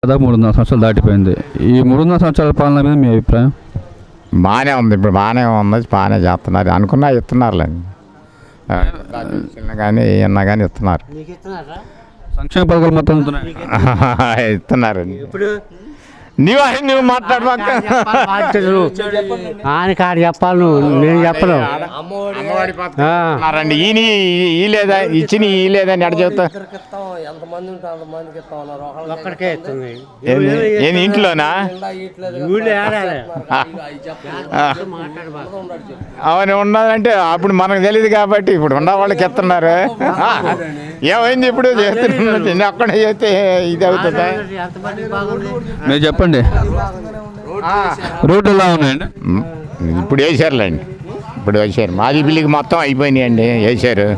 దాదాపు 3.5 సంవత్సరాలు దాటిపోయింది. ఈ 3.5 సంవత్సరాల పాలన మీద మీ అభిప్రాయం? బాగానే ఉంది, ఇప్పుడు బాగానే ఉంది, బాగానే చేస్తున్నారు. అనుకున్నా ఇస్తున్నారులేండి, కానీ ఏమన్నా కానీ ఇస్తున్నారు. సంక్షేమ పథకాలు మొత్తం అందుతున్నాయి. ఇస్తున్నారండి. నువ్వు మాట్లాడబాక ఆయన కాడ చెప్పాలి, నువ్వు నేను చెప్పను. ఈయన ఈ లేదా ఇచ్చిన ఈ లేదా ఎడ చెబుతా ఏంది ఇంట్లోనా? అవన్నీ ఉన్నదంటే అప్పుడు మనకు తెలియదు కాబట్టి ఇప్పుడు ఉన్న వాళ్ళకి ఎత్తున్నారు. ఏమైంది ఇప్పుడు చేస్తున్నా అక్కడ చేస్తే ఇది అవుతుందా? మీరు చెప్పండి, రోడ్లు ఎలా ఉన్నాయండి? ఇప్పుడు వేసారులేండి, ఇప్పుడు వేసారు. మాది బిల్లికి మొత్తం అయిపోయినాయండి, వేసారు.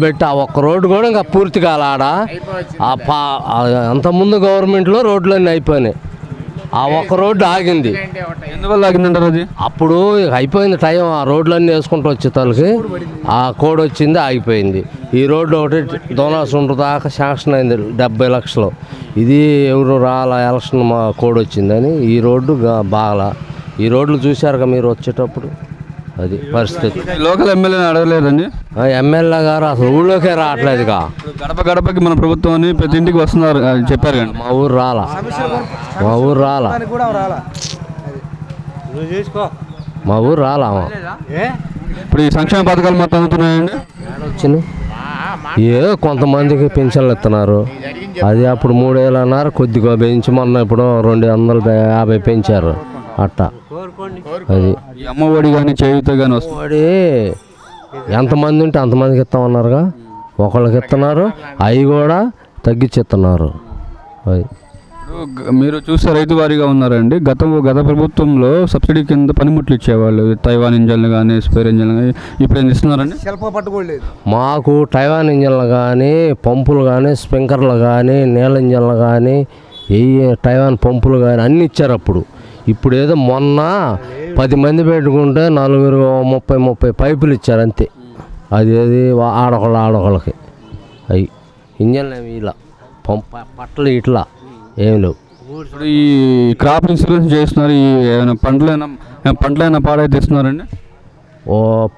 పెట్టి ఆ ఒక్క రోడ్డు కూడా ఇంకా పూర్తి కాలాడ. అంతకుముందు గవర్నమెంట్లో రోడ్లన్నీ అయిపోయినాయి, ఆ ఒక్క రోడ్డు ఆగింది. ఎందువల్ల ఆగిందంటారు అది? అప్పుడు అయిపోయింది టైం, ఆ రోడ్లన్నీ వేసుకుంటూ వచ్చే తలకి ఆ కోడ్ వచ్చింది, ఆగిపోయింది. ఈ రోడ్డు ఒకటి దోనాసుండ్రు దాకా శాంక్షన్ అయింది 70 లక్షలు. ఇది ఎవరు రాలా ఎలక్షన్ మా కోడ్ వచ్చిందని ఈ రోడ్డు బాగలా. ఈ రోడ్లు చూశారుగా మీరు వచ్చేటప్పుడు, అది పరిస్థితి. లోకల్ ఎమ్మెల్యేని అడగలేదండి? ఎమ్మెల్యే గారు అసలు ఊళ్ళోకే రావట్లేదుగా. గడప గడపకి మన ప్రభుత్వాన్ని ప్రతి ఇంటికి వస్తున్నారు చెప్పారు కానీ మా ఊరు రాలా, మా ఊరు రాలా, మా ఊరు రాలా. ఇప్పుడు ఈ సంక్షేమ పథకాలు మొత్తం అందుతున్నాయండి? వచ్చినాయి, ఏ కొంతమందికి పెన్షన్లు ఇస్తున్నారు. అది అప్పుడు 3 వేలు అన్నారు, కొద్దిగా పెంచి మొన్న ఇప్పుడు 250 పెంచారు అట్టా. అది అమ్మఒడి కానీ చేయూత కానీ వస్తుంది. ఎంతమంది ఉంటే అంతమందికి ఇస్తామన్నారుగా, ఒకళ్ళకి ఇస్తున్నారు, అవి కూడా తగ్గించి ఇస్తున్నారు. అది మీరు చూస్తే రైతు వారీగా ఉన్నారండి. గత ప్రభుత్వంలో సబ్సిడీ కింద పనిముట్లు ఇచ్చేవాళ్ళు, తైవాన్ ఇంజన్లు కానీ స్పేర్ ఇంజన్లు కానీ. ఇప్పుడు ఏం ఇస్తున్నారండి? మాకు టైవాన్ ఇంజన్లు కానీ, పంపులు కానీ, స్ప్రింక్లర్లు కానీ, నీళ్ళ ఇంజన్లు కానీ, టైవాన్ పంపులు కానీ అన్నీ ఇచ్చారు అప్పుడు. ఇప్పుడు ఏదో మొన్న 10 మంది పెట్టుకుంటే 30 పైపులు ఇచ్చారు అంతే. అది ఆడొకళ్ళకి అవి ఇంజన్లు ఏమి ఇలా పట్టలు ఇట్లా ఏం లేవు. ఇప్పుడు ఈ క్రాప్ ఇన్సూరెన్స్ చేస్తున్నారు, ఈ పంటలైనా పాడైతే ఇస్తున్నారండి?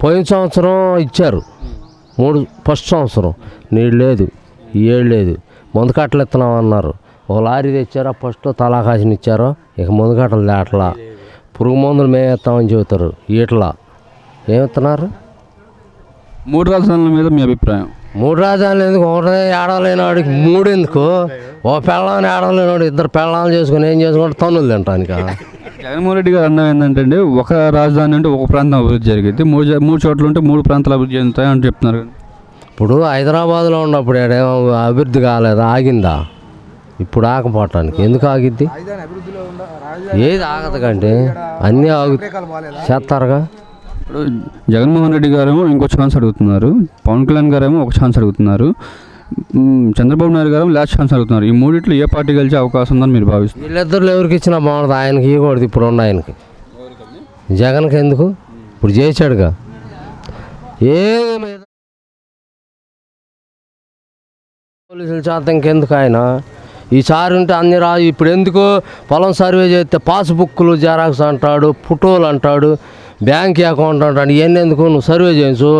పోయిన సంవత్సరం ఇచ్చారు, ఫస్ట్ సంవత్సరం నీళ్ళు లేదు, ఏళ్ళు లేదు, మందు కట్టలు ఇస్తున్నాం అన్నారు. ఒక లారీ తెచ్చారో ఫస్ట్ తలాకాసిన ఇచ్చారో, ఇక మందు కట్టలు దాటలా. పురుగు మందులు మేము ఇస్తామని చెబుతారు, ఇట్లా ఏమిస్తున్నారు. 3 రాజధానుల మీద మీ అభిప్రాయం? 3 రాజధానులు ఎందుకు? ఒకటే ఏడవలేనివాడికి 3 ఎందుకు? ఓ పెళ్ళాన్ని ఏడవలేనివాడు 2 పెళ్ళాలు చేసుకుని ఏం చేసుకుంటే తన్నులు తింటానికి. జగన్మోహన్ రెడ్డి గారు అన్న ఏంటంటే ఒక రాజధాని అంటే ఒక ప్రాంతం అభివృద్ధి జరిగింది, 3 చోట్ల ఉంటే 3 ప్రాంతాలు అభివృద్ధి చెందుతాయి అని చెప్తున్నారు. ఇప్పుడు హైదరాబాద్లో ఉన్నప్పుడు ఏడేమో అభివృద్ధి కాలేదు, ఆగిందా? ఇప్పుడు ఆకపోవటానికి ఎందుకు ఆగిద్ది? ఏది ఆగదు కంటే అన్నీ చేస్తారుగా. ఇప్పుడు జగన్మోహన్ రెడ్డి గారేమో ఇంకో ఛాన్స్ అడుగుతున్నారు, పవన్ కళ్యాణ్ గారేమో ఒక ఛాన్స్ అడుగుతున్నారు, చంద్రబాబు నాయుడు గారు లాస్ట్ ఛాన్స్ అడుగుతున్నారు. ఈ మూడిట్లో ఏ పార్టీ గెలిచే అవకాశం ఉందని మీరు భావిస్తున్నారు? వీళ్ళిద్దరు ఎవరికి ఇచ్చినా బాగుంటుంది. ఆయనకి ఇవ్వకూడదు, ఇప్పుడు ఉన్న ఆయనకి. జగన్కి ఎందుకు? ఇప్పుడు చేశాడుగా. ఏమైనా పోలీసుల చేత ఇంకెందుకు ఆయన ఈసారి ఉంటే అన్ని రాదు. ఇప్పుడు ఎందుకు పొలం సర్వే చేస్తే పాస్బుక్లు జెరాక్స్ అంటాడు, ఫోటోలు అంటాడు, బ్యాంక్ అకౌంట్ అంటాడు. ఇవన్నీ ఎందుకు? నువ్వు సర్వే చేయించు,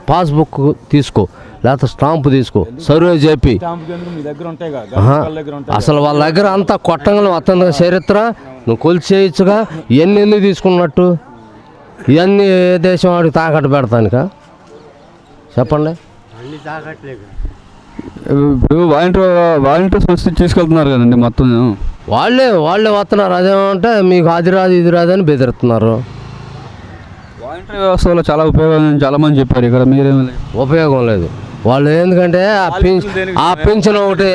పాస్బుక్ తీసుకో, లేకపోతే స్టాంపు తీసుకో, సర్వే చెప్పి. అసలు వాళ్ళ దగ్గర అంతా కొట్టంగా వస్తుందిగా చరిత్ర. నువ్వు కొలిచి చేయొచ్చుగా. ఇవన్నీ ఎందుకు తీసుకున్నట్టు? ఇవన్నీ ఏ దేశం వాడికి తాకట్టు పెడతానుక చెప్పండి. ఇప్పుడు వాలంటీర్స్ వచ్చి తీసుకెళ్తున్నారు కదండి మొత్తం. వాళ్ళే వస్తున్నారు. అదేమంటే మీకు అది రాదు ఇది రాదు అని బెదిరిస్తున్నారు. వాలంటీర్ వ్యవస్థ వల్ల చాలా ఉపయోగం చాలామంది చెప్పారు, ఇక్కడ మీరేమీ ఉపయోగం లేదు. వాళ్ళు ఎందుకంటే ఆ పింఛన్ ఒకటి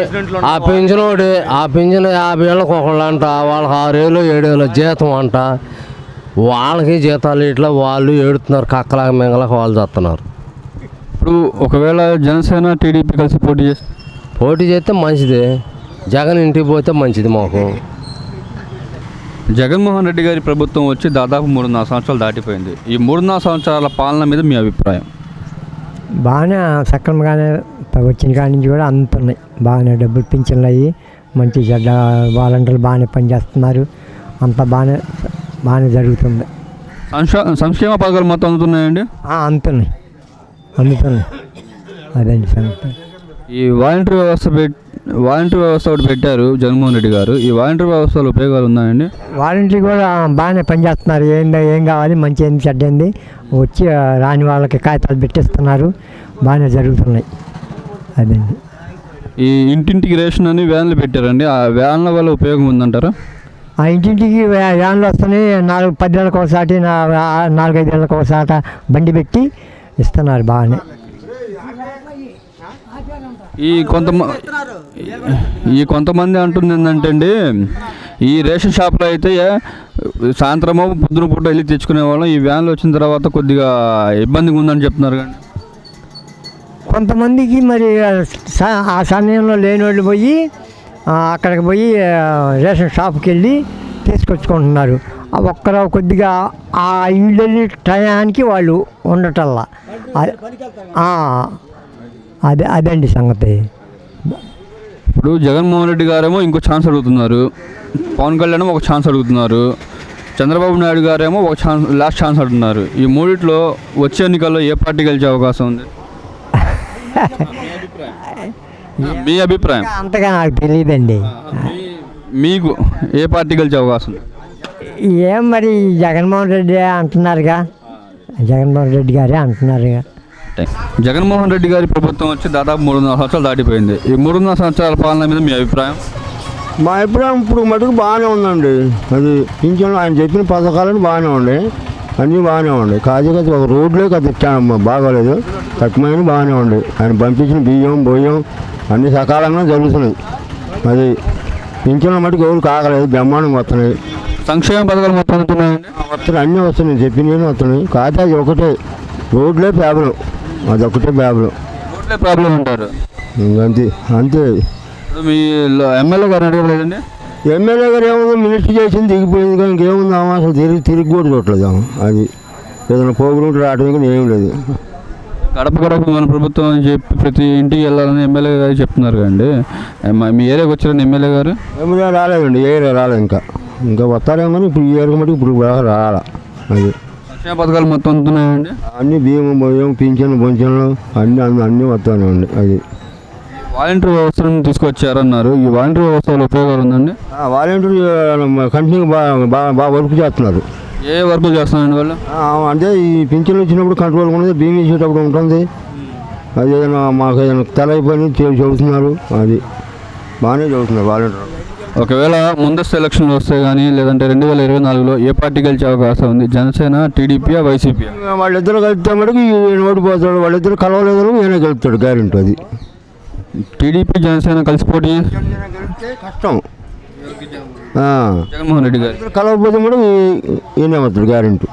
50 ఏళ్ళకి ఒకళ్ళు అంట, వాళ్ళకి 6 ఏళ్ళు 7 ఏళ్ళు జీతం అంట. వాళ్ళకి జీతాలు ఇట్లా వాళ్ళు ఏడుతున్నారు, కక్కలాగా మింగలాగా వాళ్ళు చేస్తున్నారు. ఇప్పుడు ఒకవేళ జనసేన టీడీపీ కలిసి పోటీ చేస్తే మంచిది, జగన్ ఇంటికి పోతే మంచిది మాకు. జగన్మోహన్ రెడ్డి గారి ప్రభుత్వం వచ్చి దాదాపు 3.5 సంవత్సరాలు దాటిపోయింది. ఈ 3.5 సంవత్సరాల పాలన మీద మీ అభిప్రాయం? బాగానే సక్రమంగానే వచ్చిన కాడి నుంచి కూడా అందుతున్నాయి, బాగానే డబ్బులు పింఛన్లు అయ్యి మంచి చెడ్డ వాలంటీర్లు బాగానే పనిచేస్తున్నారు, అంతా బాగానే జరుగుతుంది. సంక్షేమ పథకాలు మొత్తం అందుతున్నాయండి? అందుతున్నాయి. అదండి సంగతి. ఈ వాలంటీర్ వ్యవస్థ ఒకటి పెట్టారు జగన్మోహన్ రెడ్డి గారు. ఈ వాలంటీర్ వ్యవస్థ వల్ల ఉపయోగాలు ఉన్నాయండి? వాలంటీర్లు కూడా బాగానే పనిచేస్తున్నారు. ఏం కావాలి, మంచి ఏంది చెడ్డ ఏంది వచ్చి రాని వాళ్ళకి కాగితాలు పెట్టిస్తున్నారు, బాగానే జరుగుతున్నాయి. అదండి. ఈ ఇంటింటికి రేషన్ అని వ్యాన్లు పెట్టారండి, ఆ వ్యాన్ల వల్ల ఉపయోగం ఉందంటారా? ఆ ఇంటింటికి వ్యాన్లు వస్తున్నాయి. 10 నెలలకు ఒకసారి 4-5 నెలలకు ఒకసారి బండి పెట్టి ఇస్తున్నారు బాగానే. ఈ కొంతమంది అంటుంది ఏంటంటే అండి, ఈ రేషన్ షాప్లో అయితే సాయంత్రమో పొద్దున పూట వెళ్ళి తెచ్చుకునే వాళ్ళం, ఈ వ్యాన్లు వచ్చిన తర్వాత కొద్దిగా ఇబ్బందిగా ఉందని చెప్తున్నారు. కానీ కొంతమందికి మరి ఆ సమయంలో లేని వాళ్ళు పోయి అక్కడికి పోయి రేషన్ షాప్కి వెళ్ళి తీసుకొచ్చుకుంటున్నారు. ఒక్కరు కొద్దిగా ఆ ఇళ్ళు టయానికి వాళ్ళు ఉండటల్లా. అదండి సంగతి. ఇప్పుడు జగన్మోహన్ రెడ్డి గారేమో ఇంకో ఛాన్స్ అడుగుతున్నారు, పవన్ కళ్యాణ్ ఒక ఛాన్స్ అడుగుతున్నారు, చంద్రబాబు నాయుడు గారేమో ఒక లాస్ట్ ఛాన్స్ అడుగుతున్నారు. ఈ మూడిట్లో వచ్చే ఎన్నికల్లో ఏ పార్టీ గెలిచే అవకాశం ఉంది? మీ అభిప్రాయం? అంతగా నాకు తెలియదండి. మీకు ఏ పార్టీ గెలిచే అవకాశం? ఏం మరి జగన్మోహన్ రెడ్డి అంటున్నారుగా, జగన్మోహన్ రెడ్డి గారే అంటున్నారుగా. జగన్మోహన్ రెడ్డి గారి ప్రభుత్వం వచ్చి దాదాపు 3.5 సంవత్సరాలు దాటిపోయింది. ఈ 3.5 సంవత్సరాల పాలన మీద మీ అభిప్రాయం? మా అభిప్రాయం ఇప్పుడు మటుకు బాగానే ఉందండి. అది పింఛన్లు ఆయన చెప్పిన పథకాలను బాగానే ఉన్నాయి, అన్నీ బాగానే ఉన్నాయి. కాకపోతే ఒక రోడ్లే కదా బాగోలేదు, తక్కువైన బాగానే ఉన్నాయి. ఆయన పంపించిన బియ్యం బొయ్యం అన్నీ సకాలంగా జరుగుతున్నాయి. అది పింఛన్ల మటుకు ఎవరు కాగలేదు, బ్రహ్మాండంగా వస్తున్నాయి. సంక్షేమ పథకాలు మొత్తం అందుతున్నాయండి? వస్తున్నాయి, అన్నీ వస్తున్నాయి, చెప్పినవి వస్తున్నాయి. కాకపోతే అది ఒకటే రోడ్లే ప్రాబ్లం, అదొకటే ప్రాబ్లం. రోడ్లే ప్రాబ్లం అంటారు? అంతే అంతే. ఇప్పుడు మీ ఎమ్మెల్యే గారు అడగలేదండి? ఎమ్మెల్యే గారు ఏముందో మినిస్టర్ చేసింది దిగిపోయింది, కానీ ఇంకేముంది అసలు తిరిగి కూడా చూడలేదు. అది ఏదైనా పోగులు రావడం కానీ ఏం లేదు. గడప గడప మన ప్రభుత్వం అని చెప్పి ప్రతి ఇంటికి వెళ్ళాలని ఎమ్మెల్యే గారు చెప్తున్నారు కదండి. మీ ఏరియాకి వచ్చారండి ఎమ్మెల్యే గారు? ఎమ్మెల్యే రాలేదండి, ఏ ఏరియా రాలేదు. ఇంకా వస్తారేమో కానీ ఇప్పుడు ఈ ఏరియా మటుకు ఇప్పుడు రాలా. అది సంక్షేమ పథకాలు మొత్తం అందుతున్నాయండి? అన్నీ బియ్యం బొయ్యం పింఛన్లు బొంచన్లు అన్నీ వస్తానండి. అది వాలంటీర్ వ్యవస్థను తీసుకొచ్చారన్నారు. ఈ వాలంటీర్ వ్యవస్థ వల్ల ఉపయోగాలు ఉందండి? వాలంటీర్ కంటిన్యూ బాగా వర్క్ చేస్తున్నారు. ఏ వర్కులు చేస్తున్నారండి వాళ్ళు? అంటే ఈ పింఛన్లు ఇచ్చినప్పుడు కంట్రోల్ ఉన్నది, బియ్యం ఇచ్చేటప్పుడు ఉంటుంది. అది ఏదైనా మాకు ఏదైనా తల అయిపోయి చెబుతున్నారు. అది బాగానే చెబుతున్నారు వాలంటీర్. ఒకవేళ ముందస్తు ఎలక్షన్లు వస్తే కానీ లేదంటే 2024లో ఏ పార్టీ గెలిచే అవకాశం ఉంది? Janasena, TDP, YCP? వాళ్ళిద్దరు కలిపితే మటుకు ఈయన ఓడిపోతాడు, వాళ్ళిద్దరు కలవలేదు, ఈయన గెలుపుతాడు గ్యారెంటీ. అది టీడీపీ జనసేన కలిసి పోటీ కష్టం. జగన్మోహన్ రెడ్డి గారు కలవకపోతే మటుకు ఈయన అవుతాడు గ్యారెంటీ.